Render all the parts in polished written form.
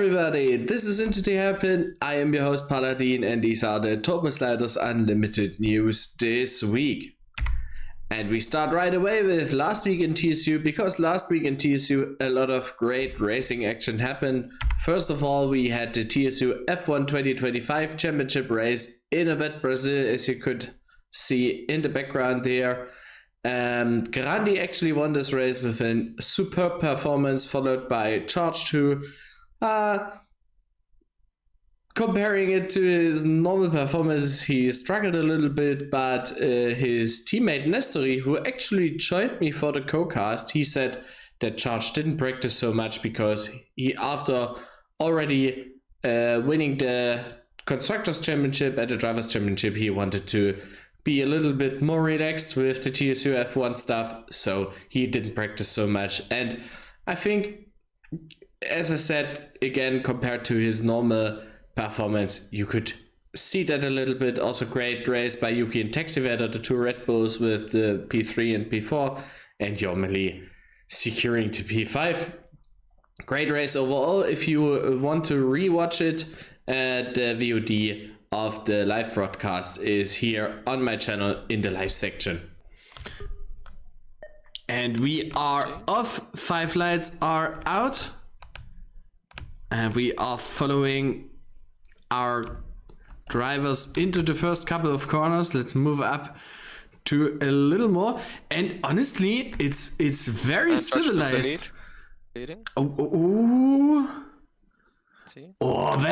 everybody, this is Into the Hairpin. I am your host Paladin, and these are the Turbo Sliders Unlimited news this week. And we start right away with last week in TSU, because last week in TSU a lot of great racing action happened. First of all, we had the TSU F1 2025 championship race in Avet, Brazil, as you could see in the background there. Grandi actually won this race with a superb performance, followed by Charge 2. Comparing it to his normal performance, he struggled a little bit, but his teammate Nestori, who actually joined me for the co-cast, he said that Charge didn't practice so much because he, after already winning the Constructors' Championship and the Drivers' Championship, he wanted to be a little bit more relaxed with the TSU F1 stuff, so he didn't practice so much. And I think, as I said, again, compared to his normal performance, you could see that a little bit. Also great race by Yuki and Taxivator, the two Red Bulls with the P3 and P4, and Yormali securing to P5. Great race overall. If you want to rewatch it, the VOD of the live broadcast is here on my channel in the live section. And we are off. 5 lights are out. And we are following our drivers into the first couple of corners. Let's move up to a little more. And honestly, it's very civilized.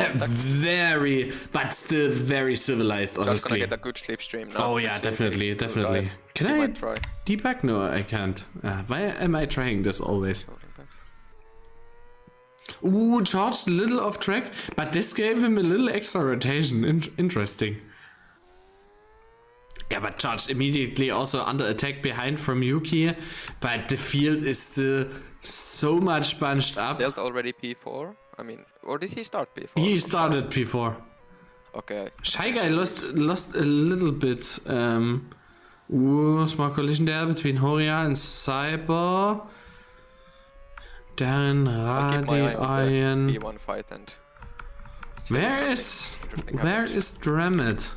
Very, but still very civilized, honestly. Just gonna get a good slipstream now. Oh yeah, definitely. Can I try? Debug? No, I can't. Why am I trying this always? Ooh, charged a little off track, but this gave him a little extra rotation. Interesting. Yeah, but charged immediately also under attack behind from Yuki, but the field is still so much bunched up. Dealt already P4? I mean, or did he start P4? He started P4. Okay. Shy Guy lost a little bit. Ooh, small collision there between Horia and Cyber. Darren, Radi, Iron. P1 fight and Where is Dramit?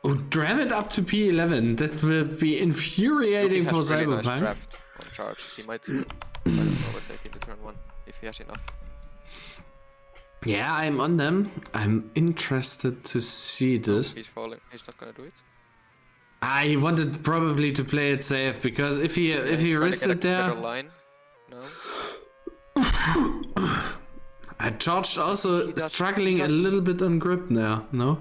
Oh, Dramit up to P11. That will be infuriating for really Cyberpunk. Nice draft on Charge. He might overtake into turn 1 if he has enough. Yeah, I'm on them. I'm interested to see this. He's falling. He's not gonna do it. He wanted probably to play it safe, because if he risked it there. Line. No. I charged also struggling a little bit on grip now, no?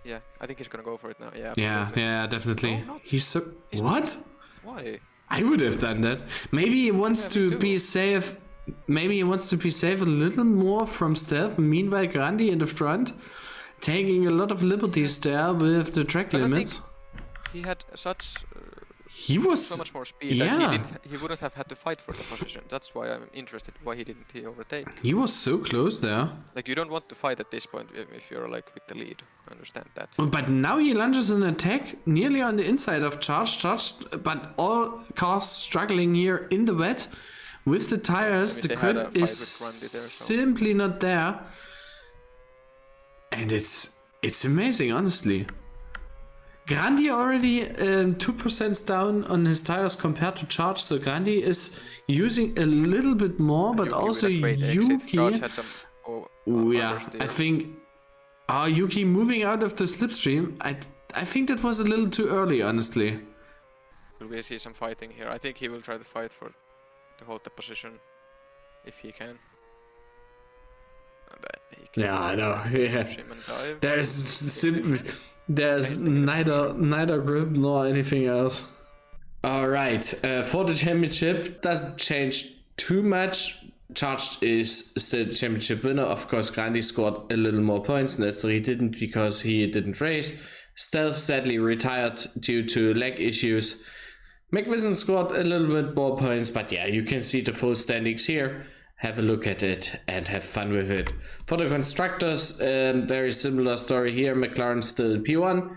Yeah, I think he's gonna go for it now. Yeah. Yeah, definitely. No, He's so. What? Why? I would have done that. Maybe he wants to be safe. Maybe he wants to be safe a little more from stealth. Meanwhile, Grandi in the front, taking a lot of liberties there with the track limits. He had such. He was so much more speed that he wouldn't have had to fight for the position. That's why I'm interested. Why he didn't overtake? He was so close there. Like, you don't want to fight at this point if you're like with the lead. I understand that. But now he lunges an attack nearly on the inside of Charge, but all cars struggling here in the wet with the tires. The grip is simply not there, and it's amazing, honestly. Grandi already 2% down on his tires compared to Charge, so Grandi is using a little bit more, but also Yuki. I think Yuki moving out of the slipstream, I think that was a little too early, honestly. Will we see some fighting here? I think he will try to fight to hold the position if he can. And then he can I know. Yeah. There's neither grip nor anything else. Alright, for the championship, doesn't change too much. Charged is still the championship winner. Of course, Grandi scored a little more points. Nestori didn't, because he didn't race. Stealth sadly retired due to leg issues. McVison scored a little bit more points, but yeah, you can see the full standings here. Have a look at it and have fun with it. For the constructors, very similar story here. McLaren still P1,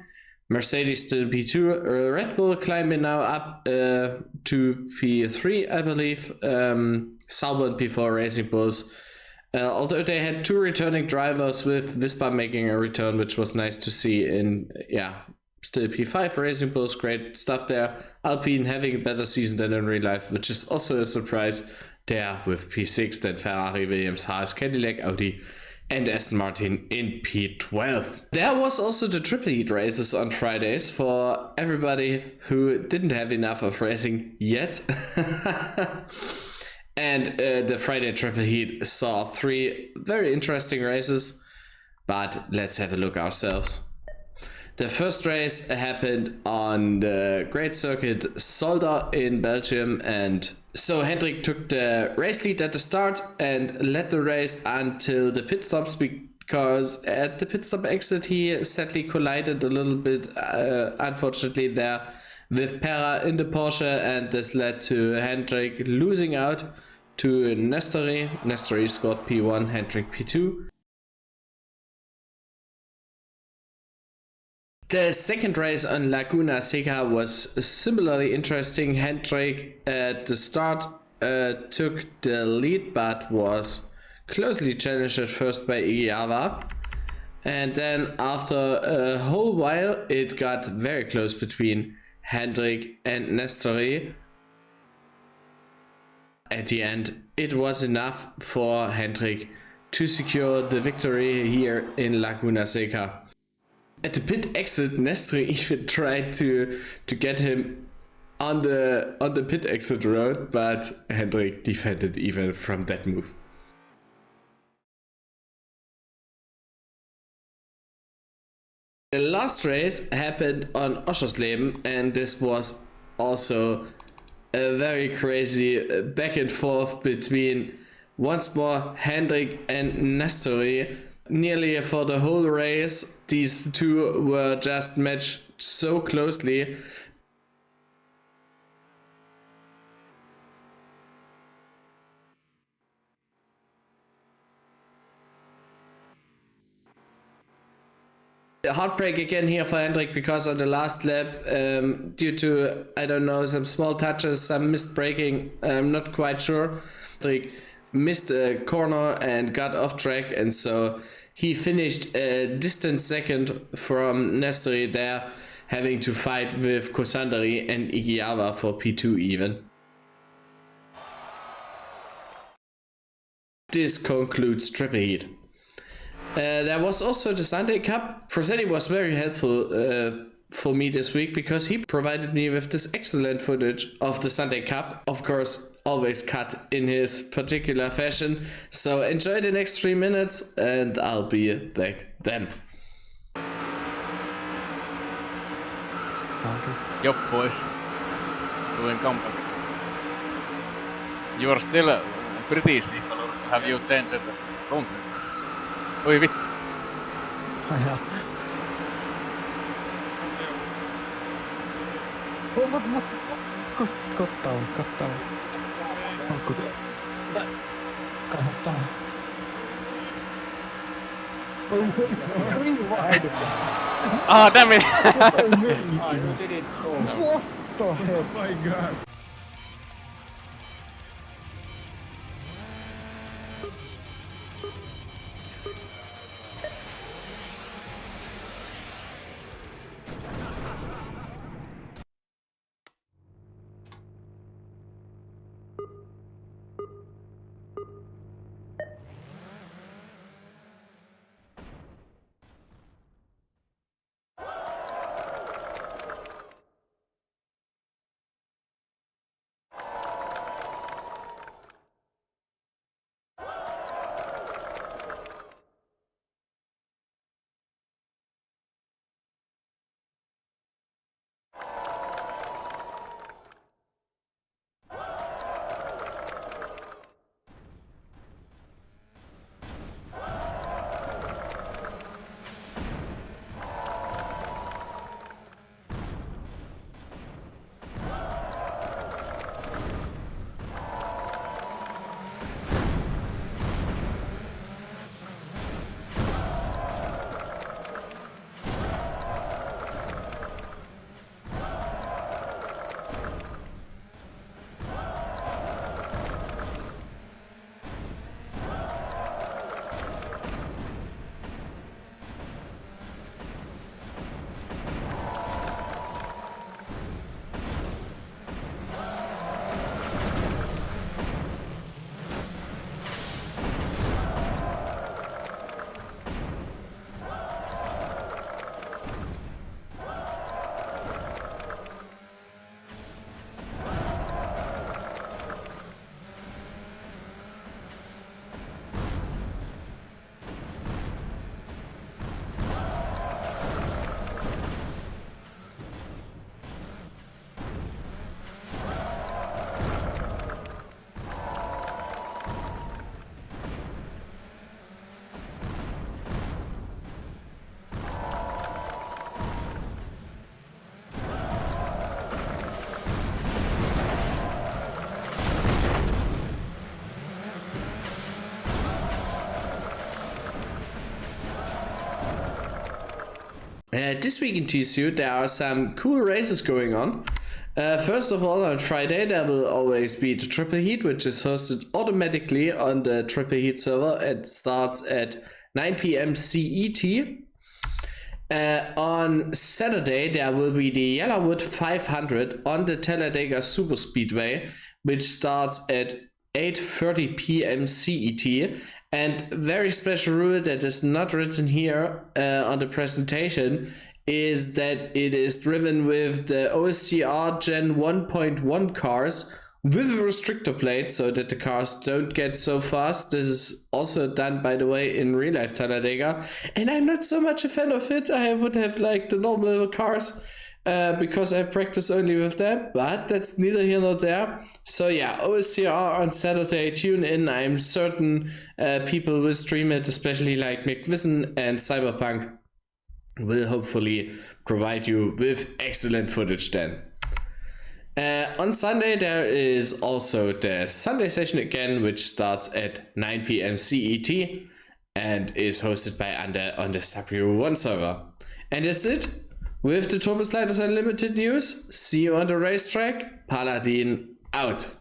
Mercedes still P2, Red Bull climbing now up to P3, I believe. Sauber and P4 Racing Bulls Although they had 2 returning drivers, with Vispa making a return, which was nice to see in, still P5 Racing Bulls, great stuff there. Alpine having a better season than in real life, which is also a surprise there, with P6, then Ferrari, Williams, Haas, Cadillac, Audi, and Aston Martin in P12. There was also the triple heat races on Fridays for everybody who didn't have enough of racing yet. And the Friday triple heat saw 3 very interesting races, but let's have a look ourselves. The first race happened on the great circuit Zolder in Belgium, and so Hendrik took the race lead at the start and led the race until the pit stops, because at the pit stop exit he sadly collided a little bit, unfortunately, there with Pera in the Porsche, and this led to Hendrik losing out to Nestori. Nestori scored P1, Hendrik P2. The second race on Laguna Seca was similarly interesting. Hendrik at the start took the lead, but was closely challenged at first by Igiava. And then after a whole while, it got very close between Hendrik and Nestori. At the end, it was enough for Hendrik to secure the victory here in Laguna Seca. At the pit exit, Nestori even tried to get him on the pit exit road, but Hendrik defended even from that move. The last race happened on Oschersleben, and this was also a very crazy back and forth between, once more, Hendrik and Nestori. Nearly for the whole race, these two were just matched so closely. Heartbreak again here for Hendrik, because on the last lap, due to, I don't know, some small touches, some missed braking, I'm not quite sure, Hendrik missed a corner and got off track, and so he finished a distant second from Nestori there, having to fight with Kosandari and Igiava for P2 even. This concludes Triple Heat. There was also the Sunday Cup. Frossetti was very helpful for me this week, because he provided me with this excellent footage of the Sunday Cup. Of course, always cut in his particular fashion. So enjoy the next 3 minutes, and I'll be back then. Yup, boys. Doing comeback. You are still British, or have you changed the country? Oi vittu. Cut down. Oh, good. Wide. Ah, damn it! That's amazing. I did it. What the heck? Oh my god. This week in TCU, there are some cool races going on. First of all, on Friday, there will always be the Triple Heat, which is hosted automatically on the Triple Heat server. It starts at 9 p.m. CET. On Saturday, there will be the Yellowwood 500 on the Talladega Super Speedway, which starts at 8:30 p.m. CET. And very special rule that is not written here on the presentation is that it is driven with the OSCR Gen 1.1 cars with a restrictor plate so that the cars don't get so fast. This is also done, by the way, in real life Talladega. And I'm not so much a fan of it. I would have liked the normal cars because I practice only with them, but that's neither here nor there. So yeah, OSCR on Saturday, tune in. I'm certain people will stream it, especially like McVisson and Cyberpunk will hopefully provide you with excellent footage then. On Sunday, there is also the Sunday session again, which starts at 9 p.m. CET and is hosted by Ander on the Sabrio 1 server. And that's it with the Turbo Sliders Unlimited news. See you on the racetrack. Paladin out.